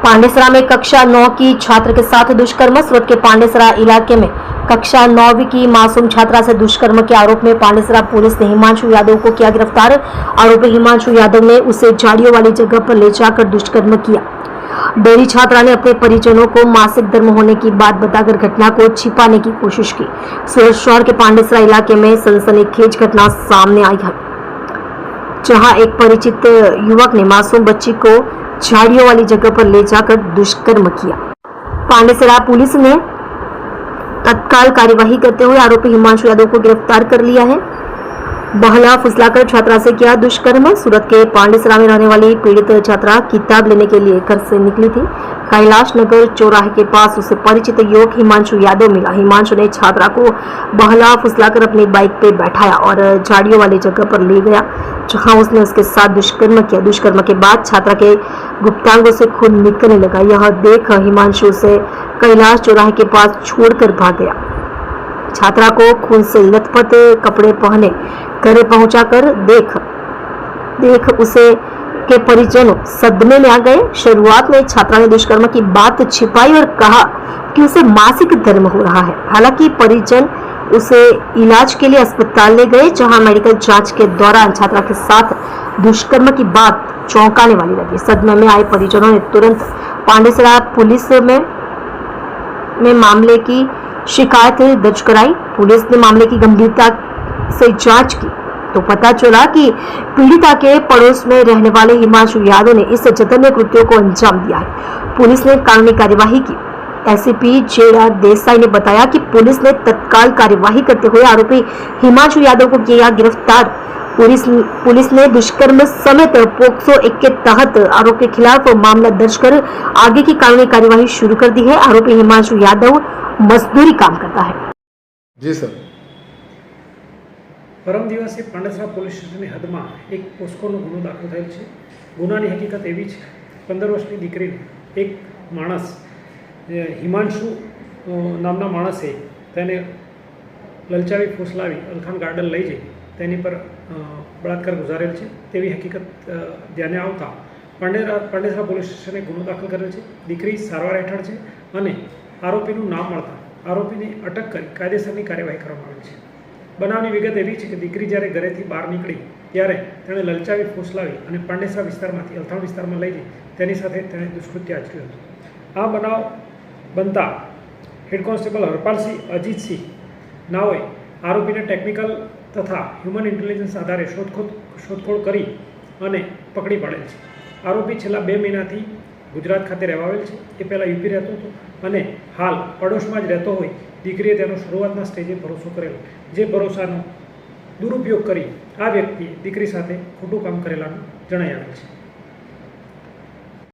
पांडेसरा में कक्षा 9 की छात्र के साथ दुष्कर्म। सूरत के पांडेसरा इलाके में कक्षा 9वीं की मासूम छात्रा से दुष्कर्म के आरोप में पांडेसरा पुलिस ने हिमांशु यादव को किया गिरफ्तार। आरोपी हिमांशु यादव ने उसे झाड़ियों वाली जगह पर ले जाकर दुष्कर्म किया। डेरी छात्रा ने अपने परिजनों को मासिक धर्म होने की बात बताकर घटना को छिपाने की कोशिश की। सूरत शहर के पांडेसरा इलाके में सनसनीखेज घटना सामने आई है, जहां एक परिचित युवक ने मासूम बच्ची को झाड़ियों वाली जगह पर ले जाकर दुष्कर्म किया। पांडेसरा पुलिस ने तत्काल कार्यवाही करते हुए आरोपी हिमांशु यादव को गिरफ्तार कर लिया है। बहला फुसलाकर छात्रा से किया दुष्कर्म। सूरत के पांडेसरा में रहने वाली पीड़ित छात्रा किताब लेने के लिए घर से निकली थी। कैलाश नगर चौराहे के पास उसे परिचित युवक हिमांशु यादव मिला। हिमांशु ने छात्रा को बहला फुसलाकर अपनी बाइक पे बैठाया और झाड़ियों वाली जगह पर ले गया, जहां उसने उसके साथ दुष्कर्म किया। दुष्कर्म के बाद छात्रा के गुप्तांगों से खून निकलने लगा। यह देख हिमांशु उसे कैलाश चौराहे के पास छोड़कर भाग गया। छात्रा को खून से लथपथ कपड़े पहने घर पहुंचाकर देख उसे के परिजन सदमे में आ गए। शुरुआत में छात्रा ने दुष्कर्म की बात छिपाई और कहा कि उसे मासिक धर्म हो रहा है। हालांकि परिजन उसे इलाज के लिए अस्पताल ले गए, जहां मेडिकल जांच के दौरान छात्रा के साथ दुष्कर्म की बात चौंकाने वाली लगी। सदमे में आए परिजनों ने तुरंत पांडेसरा पुलिस में मामले की शिकायत दर्ज कराई। पुलिस ने मामले की गंभीरता से जांच की तो पता चला कि पीड़िता के पड़ोस में रहने वाले हिमांशु यादव ने इस जघन्य कृत्यों को अंजाम दिया है। पुलिस ने कानूनी कार्यवाही की। एसपी जेड़ा देसाई ने बताया कि पुलिस ने तत्काल कार्यवाही करते हुए आरोपी हिमांशु यादव को किया गिरफ्तार। पुलिस ने दुष्कर्म समेत पोक्सो 1 के तहत आरोपी के खिलाफ मामला दर्ज कर आगे की कानूनी कार्यवाही शुरू कर दी है। आरोपी हिमांशु यादव मजदूरी काम करता है। जी सर। परम दिवसे पांडेसरा पोलीस स्टेशनની હદમાં એક પોસ્કોનો ગુનો દાખલ થયેલ છે। ગુનાની હકીકત એવી છે, 15 વર્ષની દીકરીને એક માણસ હિમાંશુ નામના માણસે તેને લલચાવી ફૂસલાવી અલથાણ ગાર્ડન લઈ જઈ તેની પર બળાત્કાર ગુજારેલ છે તેવી હકીકત ધ્યાને આવતા પાંડેસરા પોલીસ સ્ટેશને ગુનો દાખલ કરેલ છે। દીકરી સારવાર હેઠળ છે અને આરોપીનું નામ મળતા આરોપીને અટક કરી કાયદેસરની કાર્યવાહી કરવામાં આવેલ છે। બનાવની વિગત એવી છે કે દીકરી જ્યારે ઘરેથી બહાર નીકળી ત્યારે તેણે લલચાવી ફૂસલાવી અને પાંડેસરા વિસ્તારમાંથી અલથાણ વિસ્તારમાં લઈ જઈ તેની સાથે તેણે દુષ્કૃત્ય આચર્યું હતું। આ બનાવ બનતા હેડ કોન્સ્ટેબલ હરપાલસિંહ અજીતસિંહ નાઓએ આરોપીને ટેકનિકલ તથા હ્યુમન ઇન્ટેલિજન્સ આધારે શોધખોળ કરી અને પકડી પાડેલ છે। આરોપી છેલ્લા 2 મહિનાથી ગુજરાત ખાતે રહેવા આવેલ છે। એ પહેલાં યુપી રહેતો હતો અને હાલ પડોશમાં જ રહેતો હોય દીકરીએ તેનો શરૂઆતના સ્ટેજે ભરોસો કરેલો, જે ભરોસાનો દુરુપયોગ કરી આ વ્યક્તિએ દીકરી સાથે ખોટું કામ કરેલાનું જણાઈ આવેલ છે।